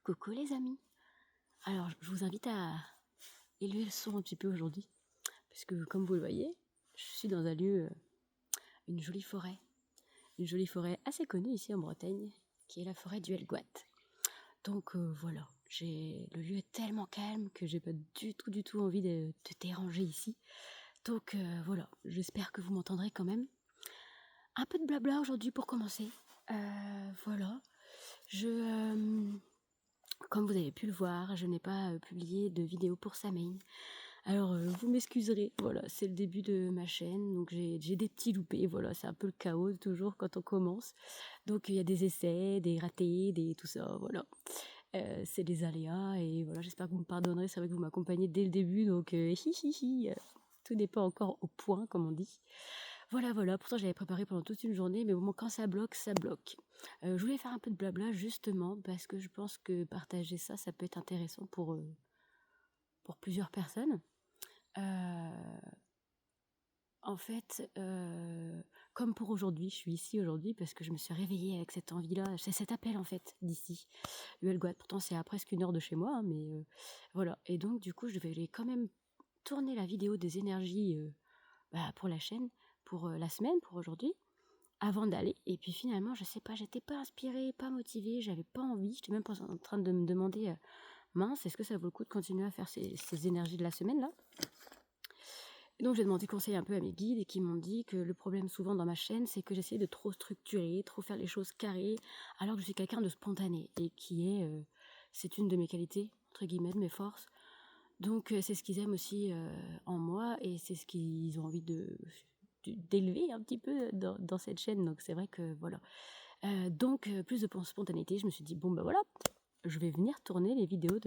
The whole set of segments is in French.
Coucou les amis. Alors je vous invite à élever le son un petit peu aujourd'hui, parce que comme vous le voyez, je suis dans un lieu, une jolie forêt assez connue ici en Bretagne, qui est la forêt du Helgoat. Donc voilà, le lieu est tellement calme que j'ai pas du tout envie de déranger ici. Donc voilà, j'espère que vous m'entendrez quand même. Un peu de blabla aujourd'hui pour commencer. Voilà, comme vous avez pu le voir, je n'ai pas publié de vidéo pour Samhain. Alors vous m'excuserez, voilà, c'est le début de ma chaîne, donc j'ai des petits loupés, voilà, c'est un peu le chaos toujours quand on commence. Donc il y a des essais, des ratés, tout ça, voilà. C'est des aléas et voilà, j'espère que vous me pardonnerez, c'est vrai que vous m'accompagnez dès le début, donc tout n'est pas encore au point comme on dit. Voilà, pourtant j'avais préparé pendant toute une journée, mais au moment quand ça bloque, ça bloque. Je voulais faire un peu de blabla justement parce que je pense que partager ça peut être intéressant pour plusieurs personnes. En fait, comme pour aujourd'hui, je suis ici aujourd'hui parce que je me suis réveillée avec cette envie-là, c'est cet appel en fait d'ici, le Helgoat. Pourtant c'est à presque 1 heure de chez moi, hein, mais voilà. Et donc du coup je vais quand même tourner la vidéo des énergies pour la chaîne, pour la semaine, pour aujourd'hui, avant d'aller. Et puis finalement, je sais pas, j'étais pas inspirée, pas motivée, j'avais pas envie. J'étais même pas en train de me demander, mince, est-ce que ça vaut le coup de continuer à faire ces énergies de la semaine là? Et donc j'ai demandé conseil un peu à mes guides et qui m'ont dit que le problème souvent dans ma chaîne, c'est que j'essayais de trop structurer, trop faire les choses carrées, alors que je suis quelqu'un de spontané et c'est une de mes qualités, entre guillemets, de mes forces. Donc c'est ce qu'ils aiment aussi en moi et c'est ce qu'ils ont envie d'élever un petit peu dans cette chaîne. Donc c'est vrai que voilà. Donc plus de spontanéité, je me suis dit bon ben voilà, je vais venir tourner les vidéos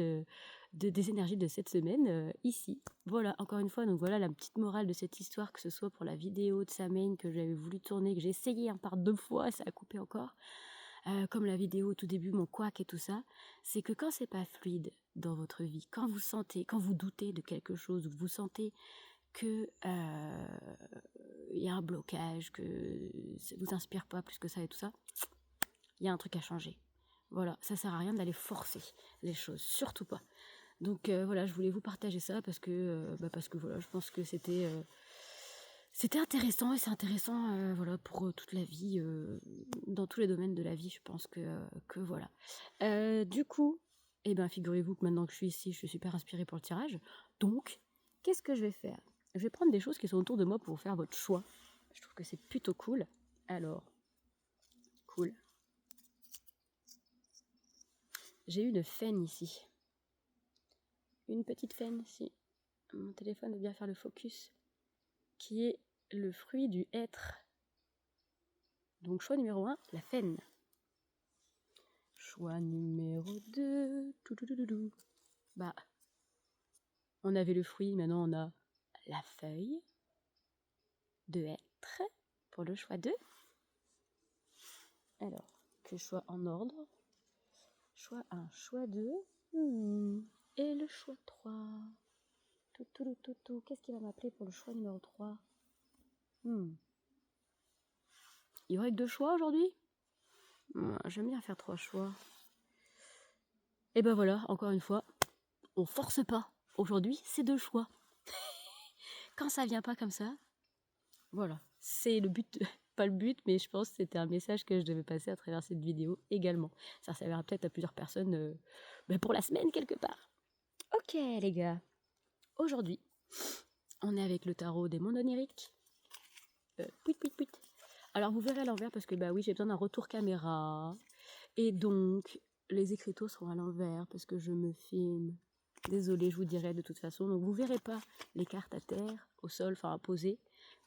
des énergies de cette semaine ici. Voilà, encore une fois, donc voilà la petite morale de cette histoire, que ce soit pour la vidéo de Samhain que j'avais voulu tourner, que j'ai essayé par 2 fois, ça a coupé encore. Comme la vidéo au tout début, mon couac et tout ça, c'est que quand c'est pas fluide dans votre vie, quand vous doutez de quelque chose, vous sentez que y a un blocage, que ça vous inspire pas plus que ça et tout ça, il y a un truc à changer. Voilà, ça sert à rien d'aller forcer les choses, surtout pas. Donc voilà, je voulais vous partager ça parce que voilà, je pense que c'était intéressant et c'est intéressant voilà pour toute la vie, dans tous les domaines de la vie, je pense que voilà. Du coup, figurez-vous que maintenant que je suis ici, je suis super inspirée pour le tirage. Donc, qu'est-ce que je vais faire? Je vais prendre des choses qui sont autour de moi pour vous faire votre choix. Je trouve que c'est plutôt cool. Alors, cool. J'ai une faine ici. Une petite faine, si mon téléphone veut bien faire le focus, qui est le fruit du hêtre. Donc choix numéro 1, la faine. Choix numéro 2, on avait le fruit, maintenant on a la feuille de hêtre pour le choix 2. Alors, que choix en ordre? Choix 1, choix 2, et le choix 3. Qu'est-ce qu'il va m'appeler pour le choix numéro 3? Il y aurait que 2 choix aujourd'hui? J'aime bien faire 3 choix. Et ben voilà, encore une fois, on force pas. Aujourd'hui, c'est 2 choix. Quand ça vient pas comme ça, voilà, c'est le but, pas le but, mais je pense que c'était un message que je devais passer à travers cette vidéo également. Ça servira peut-être à plusieurs personnes pour la semaine quelque part. Ok les gars, aujourd'hui, on est avec le tarot des mondes oniriques. Puit. Alors vous verrez à l'envers parce que oui, j'ai besoin d'un retour caméra. Et donc, les écriteaux seront à l'envers parce que je me filme. Désolée, je vous dirai de toute façon. Donc vous verrez pas les cartes à terre, au sol, enfin à poser,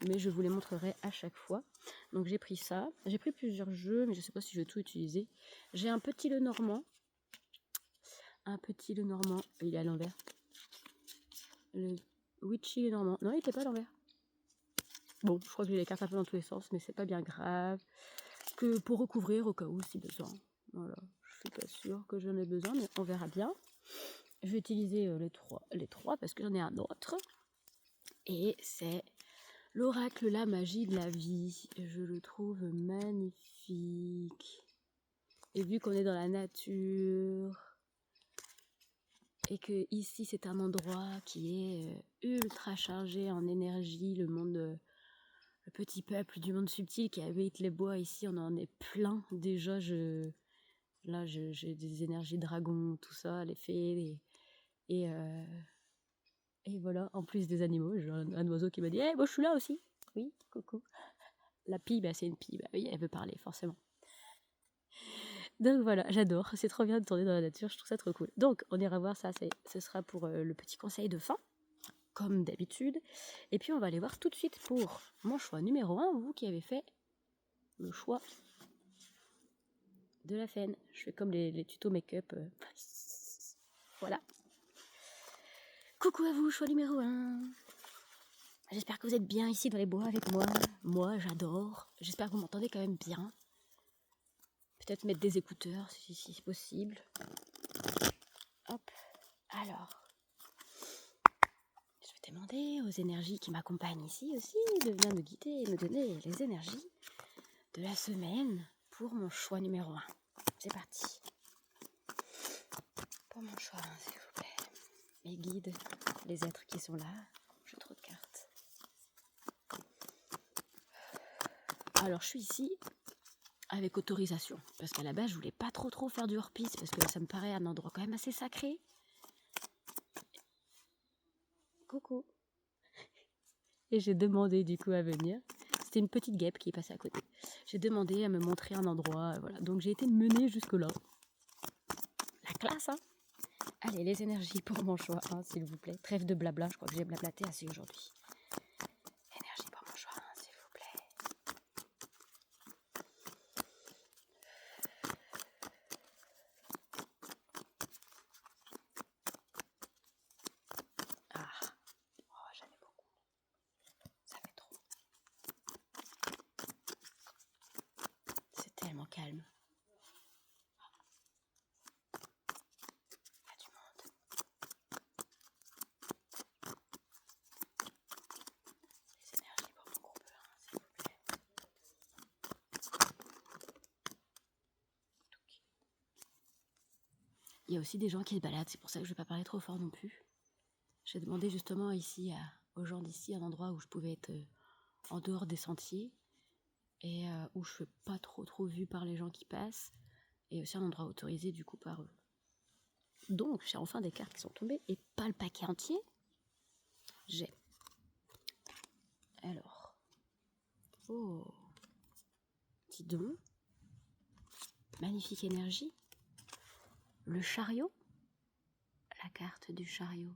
mais je vous les montrerai à chaque fois. Donc j'ai pris ça. J'ai pris plusieurs jeux, mais je sais pas si je vais tout utiliser. J'ai un petit Lenormand. Il est à l'envers. Le Witchy Lenormand. Non, il était pas à l'envers. Bon, je crois que j'ai les cartes un peu dans tous les sens, mais c'est pas bien grave. Que pour recouvrir au cas où si besoin. Voilà, je suis pas sûre que j'en ai besoin, mais on verra bien. Je vais utiliser les trois parce que j'en ai un autre. Et c'est l'oracle, la magie de la vie. Je le trouve magnifique. Et vu qu'on est dans la nature, et que ici c'est un endroit qui est ultra chargé en énergie, le monde, le petit peuple du monde subtil qui habite les bois ici, on en est plein. Déjà, j'ai des énergies dragons, tout ça, les fées, et, euh, et voilà, en plus des animaux, j'ai un oiseau qui m'a dit « Eh, moi je suis là aussi !» Oui, coucou. La pie, bah, c'est une pie, bah oui, elle veut parler, forcément. Donc voilà, j'adore, c'est trop bien de tourner dans la nature, je trouve ça trop cool. Donc on ira voir ça, ce sera pour le petit conseil de fin, comme d'habitude. Et puis on va aller voir tout de suite pour mon choix numéro 1, vous qui avez fait le choix de la faine. Je fais comme les tutos make-up. Voilà. Coucou à vous, choix numéro 1. J'espère que vous êtes bien ici dans les bois avec moi. Moi, j'adore. J'espère que vous m'entendez quand même bien. Peut-être mettre des écouteurs si c'est possible. Hop. Alors, je vais demander aux énergies qui m'accompagnent ici aussi de venir me guider et me donner les énergies de la semaine pour mon choix numéro 1. C'est parti. Pour mon choix, s'il vous plaît. Mes guides, les êtres qui sont là. J'ai trop de cartes. Alors, je suis ici avec autorisation. Parce qu'à la base, je voulais pas trop faire du hors-piste parce que ça me paraît un endroit quand même assez sacré. Coucou. Et j'ai demandé du coup à venir. C'était une petite guêpe qui est passée à côté. J'ai demandé à me montrer un endroit. Voilà. Donc j'ai été menée jusque-là. La classe, hein. Allez, les énergies pour mon choix, hein, s'il vous plaît. Trêve de blabla, je crois que j'ai blablaté assez aujourd'hui. Énergie pour mon choix, hein, s'il vous plaît. Ah, oh, j'en ai beaucoup. Ça fait trop. C'est tellement calme. Il y a du monde. Les énergies pour mon groupe 1, s'il vous plaît. Il y a aussi des gens qui se baladent, c'est pour ça que je ne vais pas parler trop fort non plus. J'ai demandé justement ici aux gens d'ici un endroit où je pouvais être en dehors des sentiers et où je ne suis pas trop vue par les gens qui passent, et aussi un endroit autorisé du coup par eux. Donc j'ai enfin des cartes qui sont tombées et pas le paquet entier. J'ai. Alors. Oh. Dis donc. Magnifique énergie. Le chariot. La carte du chariot.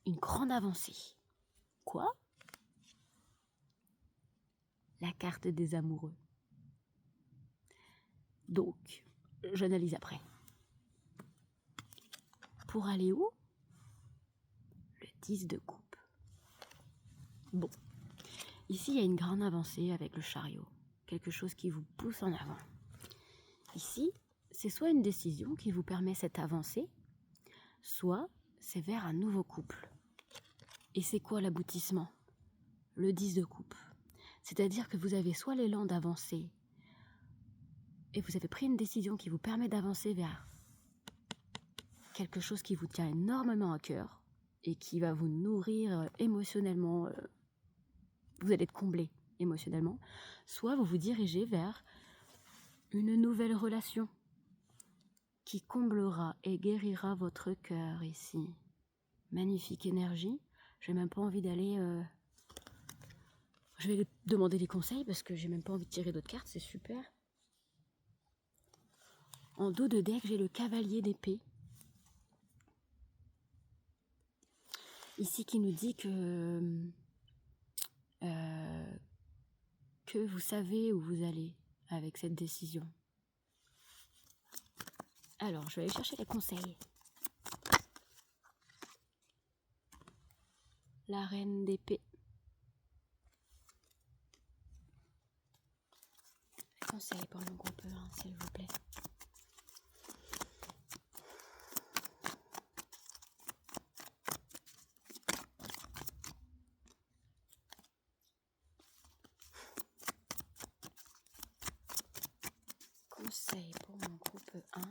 Une grande avancée. Quoi ? La carte des amoureux. Donc, j'analyse après. Pour aller où ? Le 10 de coupe. Bon. Ici, il y a une grande avancée avec le chariot. Quelque chose qui vous pousse en avant. Ici, c'est soit une décision qui vous permet cette avancée, soit c'est vers un nouveau couple. Et c'est quoi l'aboutissement ? Le 10 de coupe. C'est-à-dire que vous avez soit l'élan d'avancer, et vous avez pris une décision qui vous permet d'avancer vers quelque chose qui vous tient énormément à cœur, et qui va vous nourrir émotionnellement, vous allez être comblé émotionnellement, soit vous vous dirigez vers une nouvelle relation qui comblera et guérira votre cœur ici. Magnifique énergie. J'ai même pas envie d'aller... Je vais demander des conseils parce que j'ai même pas envie de tirer d'autres cartes, c'est super. En dos de deck, j'ai le cavalier d'épée. Ici qui nous dit que vous savez où vous allez avec cette décision. Alors, je vais aller chercher les conseils. La reine d'épée. Les conseils pour mon groupe 1, s'il vous plaît. Conseil pour mon groupe 1.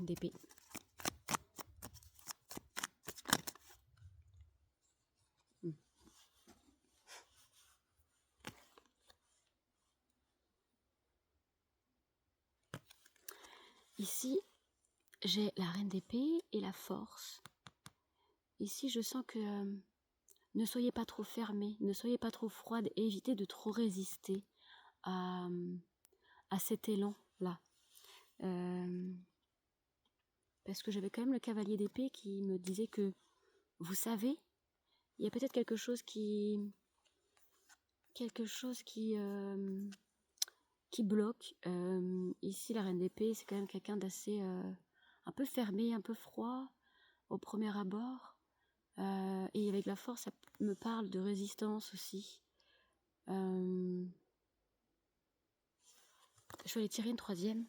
d'épée. Ici, j'ai la reine d'épée et la force. Ici, je sens que ne soyez pas trop fermés, ne soyez pas trop froide et évitez de trop résister à cet élan-là. Parce que j'avais quand même le cavalier d'épée qui me disait que, vous savez, il y a peut-être quelque chose qui bloque. Ici, la reine d'épée, c'est quand même quelqu'un d'assez un peu fermé, un peu froid au premier abord. Et avec la force, ça me parle de résistance aussi. Je vais aller tirer une troisième.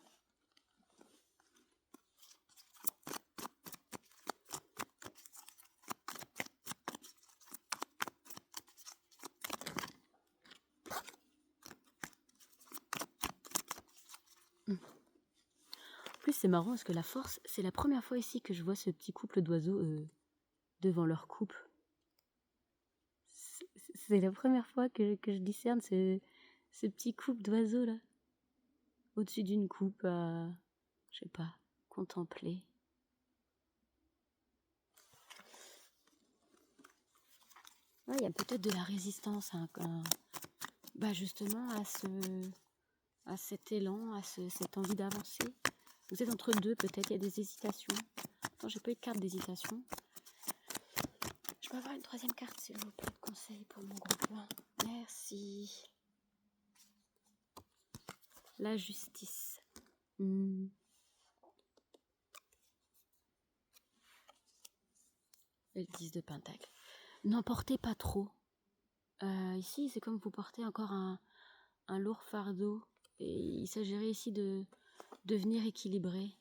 En plus, c'est marrant parce que la force, c'est la première fois ici que je vois ce petit couple d'oiseaux devant leur coupe. C'est la première fois que je discerne ce petit couple d'oiseaux là, au-dessus d'une coupe à, je sais pas, contempler. Ouais, il y a peut-être de la résistance justement à cet élan, à cette envie d'avancer. Vous êtes entre deux, peut-être, il y a des hésitations. Attends, j'ai pas eu de carte d'hésitation. Je peux avoir une troisième carte, s'il vous plaît, de conseil pour mon groupe 1. Merci. La justice. Et le 10 de pentacle. N'en portez pas trop. Ici, c'est comme vous portez encore un lourd fardeau. Et il s'agirait ici de venir équilibrer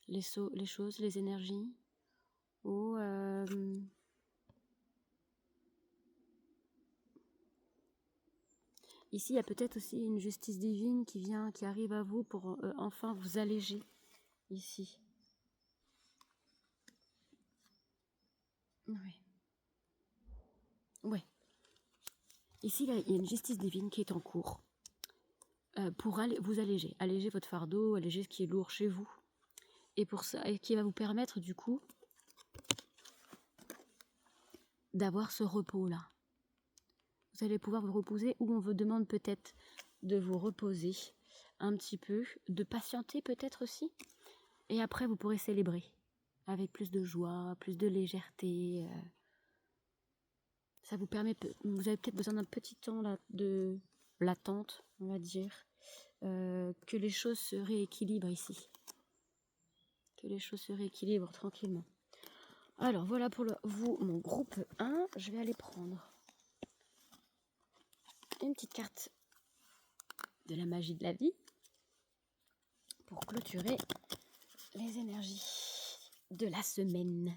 les choses, les énergies. Ou ici, il y a peut-être aussi une justice divine qui arrive à vous pour enfin vous alléger. Ici. Oui. Ouais. Ici, il y a une justice divine qui est en cours pour vous alléger votre fardeau, alléger ce qui est lourd chez vous. Et pour ça, qui va vous permettre du coup d'avoir ce repos-là. Vous allez pouvoir vous reposer, ou on vous demande peut-être de vous reposer un petit peu, de patienter peut-être aussi. Et après, vous pourrez célébrer avec plus de joie, plus de légèreté. Ça vous permet, vous avez peut-être besoin d'un petit temps là, de l'attente, on va dire, que les choses se rééquilibrent ici. Que les choses se rééquilibrent tranquillement. Alors voilà pour vous, mon groupe 1. Je vais aller prendre une petite carte de la magie de la vie pour clôturer les énergies de la semaine.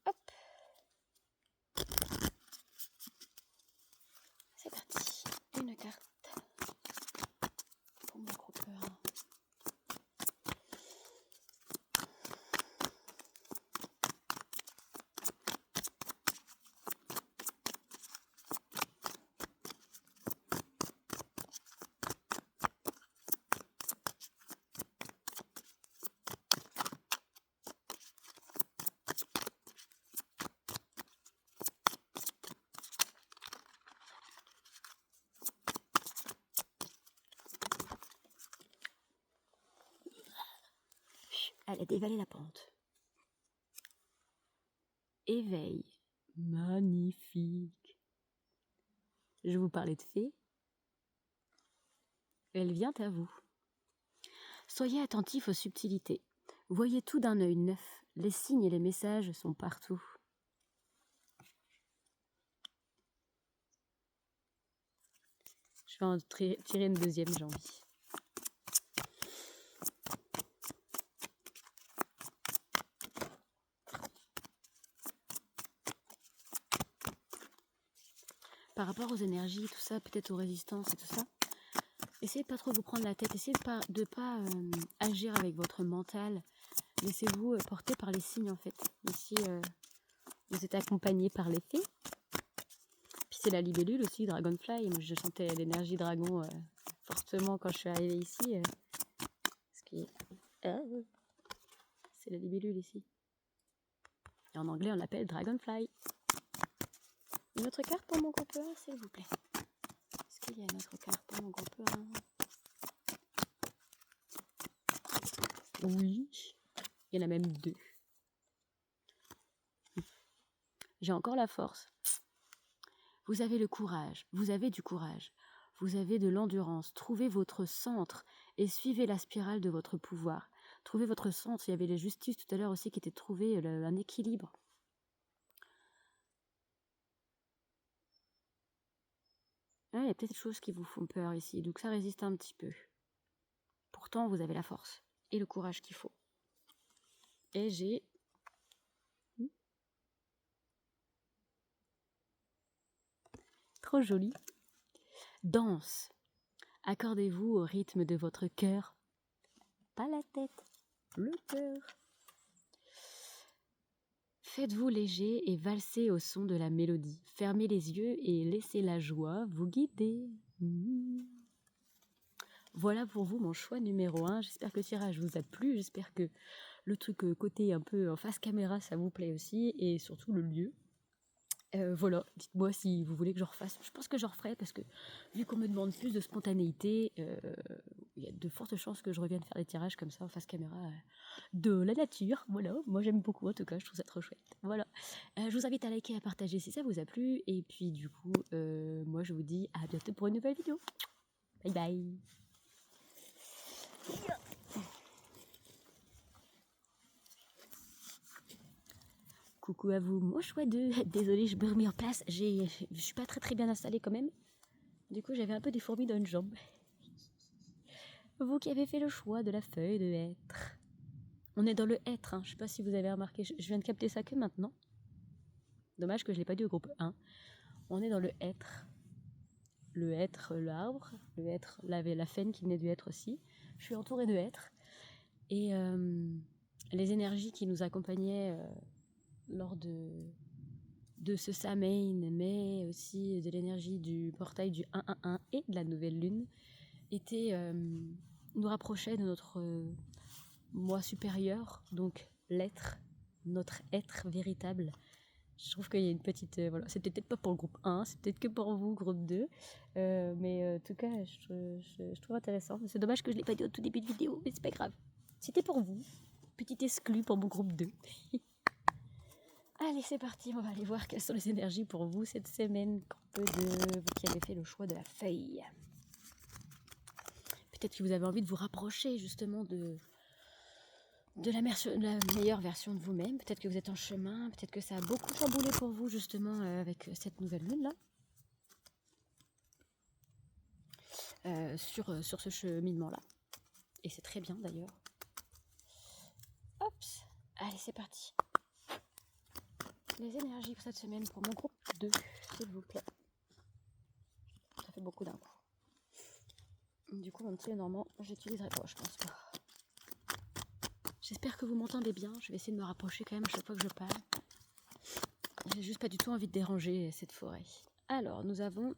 Hop. C'est parti. Une carte pour mon groupe 1. Elle a dévalé la pente. Éveil. Magnifique. Je vous parlais de fée. Elle vient à vous. Soyez attentifs aux subtilités. Voyez tout d'un œil neuf. Les signes et les messages sont partout. Je vais en tirer une deuxième, j'ai envie. Par rapport aux énergies, tout ça, peut-être aux résistances et tout ça, essayez de pas trop vous prendre la tête, essayez de pas agir avec votre mental. Laissez-vous porter par les signes en fait. Ici, vous êtes accompagné par les fées. Puis c'est la libellule aussi, Dragonfly. Moi, je sentais l'énergie dragon fortement quand je suis arrivée ici. C'est la libellule ici. Et en anglais, on l'appelle Dragonfly. Une autre carte pour mon groupe 1, s'il vous plaît. Est-ce qu'il y a une autre carte pour mon groupe 1? Oui. Il y en a même 2. J'ai encore la force. Vous avez le courage. Vous avez du courage. Vous avez de l'endurance. Trouvez votre centre et suivez la spirale de votre pouvoir. Trouvez votre centre. Il y avait les justices tout à l'heure aussi qui étaient de trouver un équilibre. Il y a peut-être des choses qui vous font peur ici, donc ça résiste un petit peu. Pourtant, vous avez la force et le courage qu'il faut. Et j'ai... Trop joli. Danse. Accordez-vous au rythme de votre cœur. Pas la tête, le cœur. Faites-vous léger et valsez au son de la mélodie. Fermez les yeux et laissez la joie vous guider. Voilà pour vous mon choix numéro 1. J'espère que le tirage vous a plu. J'espère que le truc côté un peu en face caméra, ça vous plaît aussi. Et surtout le lieu. Voilà, dites-moi si vous voulez que je refasse. Je pense que je referai parce que vu qu'on me demande plus de spontanéité, il y a de fortes chances que je revienne faire des tirages comme ça en face caméra de la nature. Voilà, moi j'aime beaucoup en tout cas, je trouve ça trop chouette. Voilà, je vous invite à liker, à partager si ça vous a plu. Et puis du coup, moi je vous dis à bientôt pour une nouvelle vidéo. Bye bye. Coucou à vous, mon choix 2. Désolée, je me remets en place. Je suis pas très bien installée quand même. Du coup, j'avais un peu des fourmis dans une jambe. Vous qui avez fait le choix de la feuille de hêtre. On est dans le hêtre, hein. Je sais pas si vous avez remarqué. Je viens de capter ça que maintenant. Dommage que je l'ai pas dit au groupe 1. On est dans le hêtre. Le hêtre, l'arbre. Le hêtre, la faine qui venait du hêtre aussi. Je suis entourée de hêtres. Et les énergies qui nous accompagnaient lors de ce Samhain, mais aussi de l'énergie du portail du 1-1-1 et de la nouvelle lune, nous rapprochaient de notre moi supérieur, donc l'être, notre être véritable. Je trouve qu'il y a une petite... voilà, c'était peut-être pas pour le groupe 1, c'est peut-être que pour vous, groupe 2, mais en tout cas, je trouve intéressant. C'est dommage que je ne l'ai pas dit au tout début de vidéo, mais c'est pas grave. C'était pour vous, petit exclu pour mon groupe 2. Allez, c'est parti, on va aller voir quelles sont les énergies pour vous cette semaine, vous qui avez fait le choix de la feuille. Peut-être que vous avez envie de vous rapprocher justement de la meilleure version de vous-même. Peut-être que vous êtes en chemin, peut-être que ça a beaucoup chamboulé pour vous justement avec cette nouvelle lune là. Sur ce cheminement-là. Et c'est très bien d'ailleurs. Hop, allez, c'est parti. Les énergies pour cette semaine pour mon groupe 2, s'il vous plaît. Ça fait beaucoup d'un coup. Du coup, mon petit Normand, j'utiliserai pas, je pense pas. J'espère que vous m'entendez bien. Je vais essayer de me rapprocher quand même à chaque fois que je parle. J'ai juste pas du tout envie de déranger cette forêt. Alors, nous avons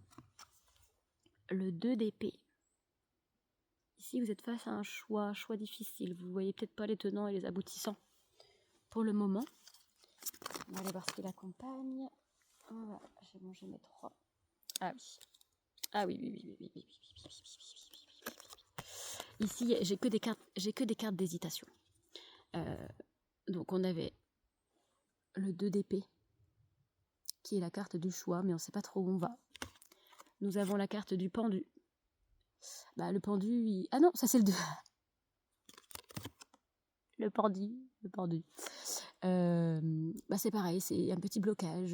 le 2 d'épée. Ici, vous êtes face à un choix difficile. Vous voyez peut-être pas les tenants et les aboutissants pour le moment. On va aller voir ce qui l'accompagne. Voilà, j'ai mangé mes 3. Ah oui. Ah oui. Ici, j'ai que des cartes d'hésitation. Donc on avait le 2 d'épée, qui est la carte du choix, mais on ne sait pas trop où on va. Nous avons la carte du pendu. Bah le pendu, ah non, ça c'est le 2. Le pendu. Bah c'est pareil, c'est un petit blocage.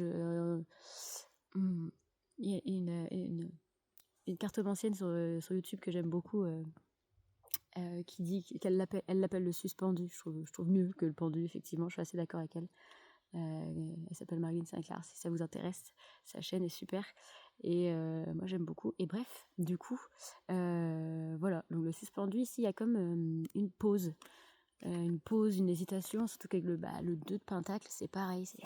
Il y a une carte ancienne sur YouTube que j'aime beaucoup, qui dit qu'elle l'appelle le suspendu. Je trouve mieux que le pendu, effectivement, je suis assez d'accord avec elle. Elle s'appelle Marilyn Sinclair, si ça vous intéresse. Sa chaîne est super. Et moi, j'aime beaucoup. Et bref, du coup, voilà. Donc, le suspendu, ici, il y a comme une pause. Une hésitation. Surtout qu'avec le 2 de pentacle, c'est pareil. C'est...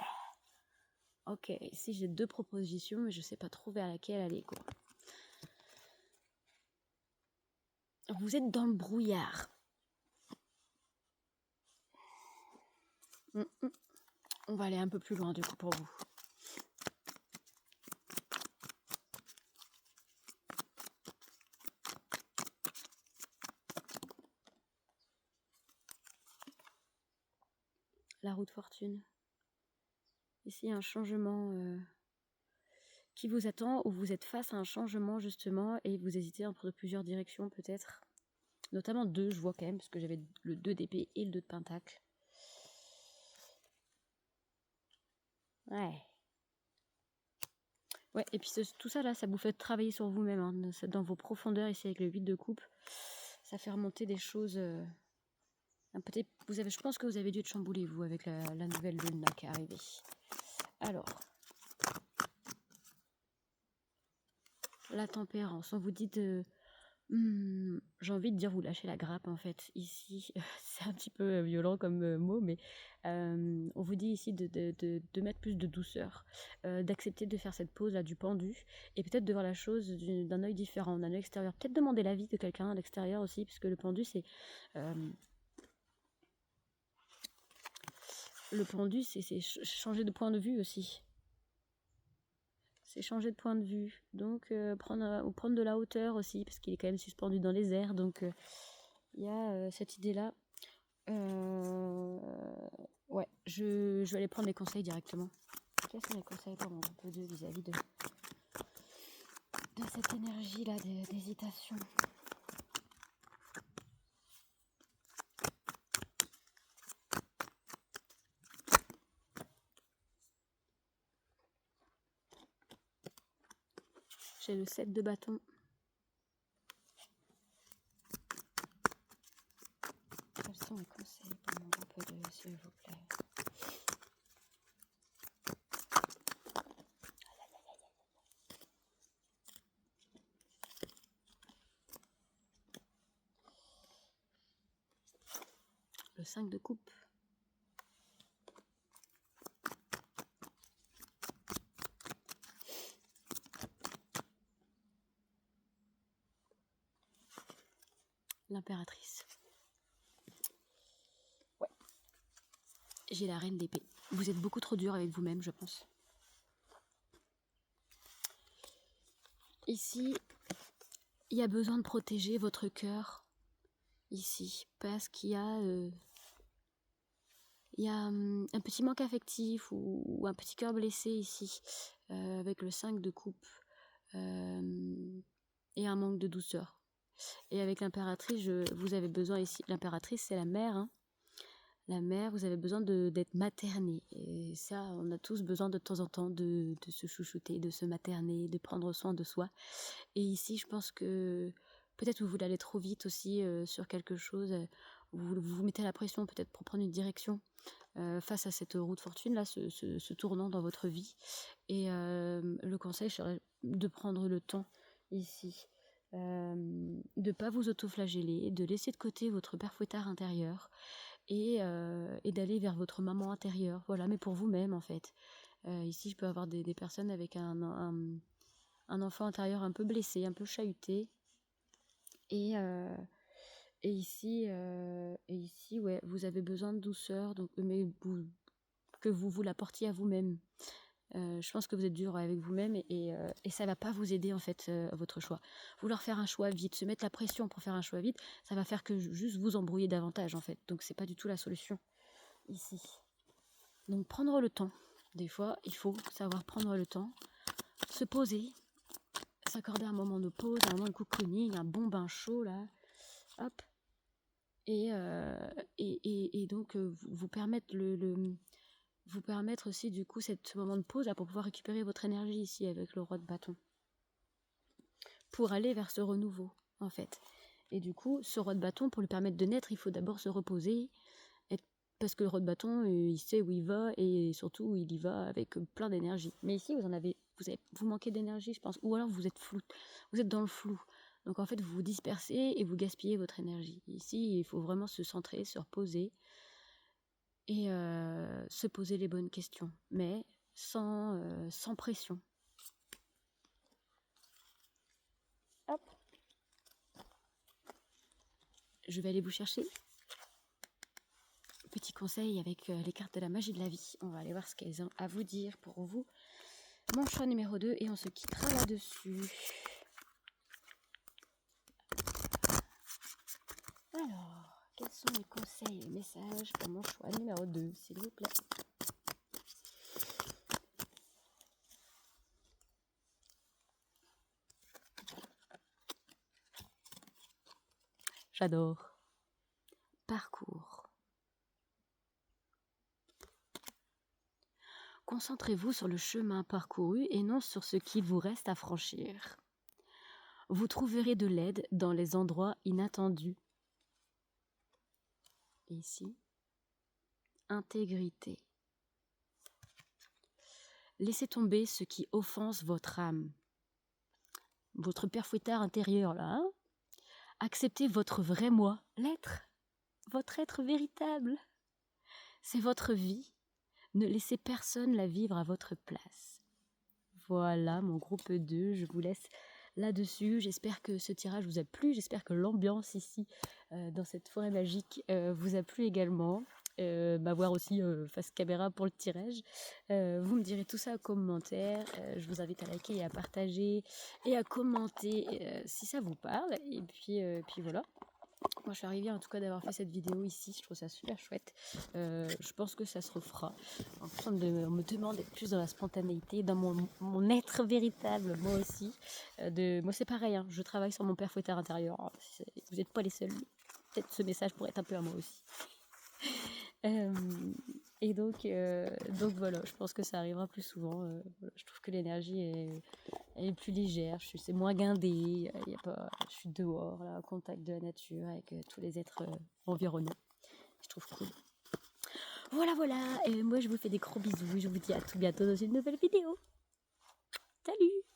Ok, ici, j'ai 2 propositions, mais je sais pas trop vers laquelle aller, quoi. Vous êtes dans le brouillard. On va aller un peu plus loin, du coup, pour vous. La roue de fortune. Ici, un changement qui vous attend, ou vous êtes face à un changement, justement, et vous hésitez entre plusieurs directions, peut-être. Notamment 2, je vois quand même, parce que j'avais le 2 d'épée et le 2 de pentacle. Ouais. Ouais, et puis tout ça, là, ça vous fait travailler sur vous-même, hein, dans vos profondeurs, ici, avec le 8 de coupe. Ça fait remonter des choses... peut-être, je pense que vous avez dû être chamboulé, vous, avec la nouvelle lune, là, qui est arrivée. Alors... La tempérance, on vous dit de... j'ai envie de dire vous lâchez la grappe, en fait. Ici, c'est un petit peu violent comme mot, mais on vous dit ici de mettre plus de douceur, d'accepter de faire cette pause là du pendu, et peut-être de voir la chose d'un œil différent, d'un œil extérieur. Peut-être demander l'avis de quelqu'un à l'extérieur aussi, puisque le pendu, c'est... le pendu, c'est changer de point de vue aussi. C'est changer de point de vue. Donc, prendre de la hauteur aussi, parce qu'il est quand même suspendu dans les airs. Donc, il y a cette idée-là. Ouais, je vais aller prendre les conseils directement. Quels sont les conseils pour mon groupe 2 vis-à-vis de cette énergie-là d'hésitation? J'ai le 7 de bâton. Quels sont les conseils pour mon groupe 2, s'il vous plaît? Le 5 de coupe. L'impératrice. Ouais. J'ai la reine d'épée. Vous êtes beaucoup trop dur avec vous-même, je pense. Ici, il y a besoin de protéger votre cœur. Ici, parce qu'il y a... il y a un petit manque affectif ou un petit cœur blessé ici, avec le 5 de coupe, et un manque de douceur. Et avec l'impératrice, vous avez besoin ici, l'impératrice c'est la mère, hein. La mère, vous avez besoin d'être materné. Et ça, on a tous besoin de temps en temps de se chouchouter, de se materner, de prendre soin de soi. Et ici, je pense que peut-être vous voulez aller trop vite aussi sur quelque chose. Vous mettez la pression peut-être pour prendre une direction face à cette roue de fortune là, ce tournant dans votre vie. Et le conseil serait de prendre le temps ici, de pas vous autoflageller, de laisser de côté votre père fouettard intérieur et d'aller vers votre maman intérieure. Voilà, mais pour vous-même en fait. Ici, je peux avoir des personnes avec un enfant intérieur un peu blessé, un peu chahuté. Et ici, ouais, vous avez besoin de douceur, donc, mais que vous l'apportiez à vous-même. Je pense que vous êtes dur avec vous-même et ça va pas vous aider en fait à votre choix. Vouloir faire un choix vite, se mettre la pression pour faire un choix vite, ça va faire que juste vous embrouiller davantage en fait. Donc c'est pas du tout la solution ici. Donc prendre le temps. Des fois, il faut savoir prendre le temps, se poser, s'accorder un moment de pause, un moment de cocooning, un bon bain chaud là, hop, et donc vous permettre vous permettre aussi du coup ce moment de pause là pour pouvoir récupérer votre énergie ici avec le roi de bâton, pour aller vers ce renouveau en fait. Et du coup, ce roi de bâton, pour lui permettre de naître, il faut d'abord se reposer, être Parce que le roi de bâton, il sait où il va et surtout il y va avec plein d'énergie. Mais ici, vous manquez d'énergie, je pense. Ou alors vous êtes flou, vous êtes dans le flou. Donc en fait, vous vous dispersez et vous gaspillez votre énergie. Ici, il faut vraiment se centrer, se reposer et se poser les bonnes questions, mais sans pression. Hop. Je vais aller vous chercher. Petit conseil avec les cartes de la magie de la vie. On va aller voir ce qu'elles ont à vous dire pour vous. Mon choix numéro 2 et on se quittera là-dessus. Alors, quels sont les conseils et messages pour mon choix numéro 2, s'il vous plaît? J'adore. Parcours. Concentrez-vous sur le chemin parcouru et non sur ce qu'il vous reste à franchir. Vous trouverez de l'aide dans les endroits inattendus. Et ici, intégrité. Laissez tomber ce qui offense votre âme. Votre père fouettard intérieur, là, hein? Acceptez votre vrai moi, votre être véritable. C'est votre vie. Ne laissez personne la vivre à votre place. Voilà, mon groupe 2, je vous laisse là-dessus. J'espère que ce tirage vous a plu. J'espère que l'ambiance ici, dans cette forêt magique, vous a plu également. Voir aussi face caméra pour le tirage. Vous me direz tout ça en commentaire. Je vous invite à liker et à partager et à commenter si ça vous parle. Et puis voilà. Moi je suis arrivée en tout cas d'avoir fait cette vidéo ici, je trouve ça super chouette. Je pense que ça se refera. En plus on me demande d'être plus dans la spontanéité, dans mon être véritable, moi aussi. Moi c'est pareil, hein, je travaille sur mon père fouettard intérieur. Vous n'êtes pas les seuls. Peut-être ce message pourrait être un peu à moi aussi. Et donc voilà, je pense que ça arrivera plus souvent. Je trouve que l'énergie est plus légère, c'est moins guindé, je suis dehors, là, au contact de la nature, avec tous les êtres environnants. Je trouve cool. Voilà, et moi je vous fais des gros bisous, je vous dis à tout bientôt dans une nouvelle vidéo. Salut!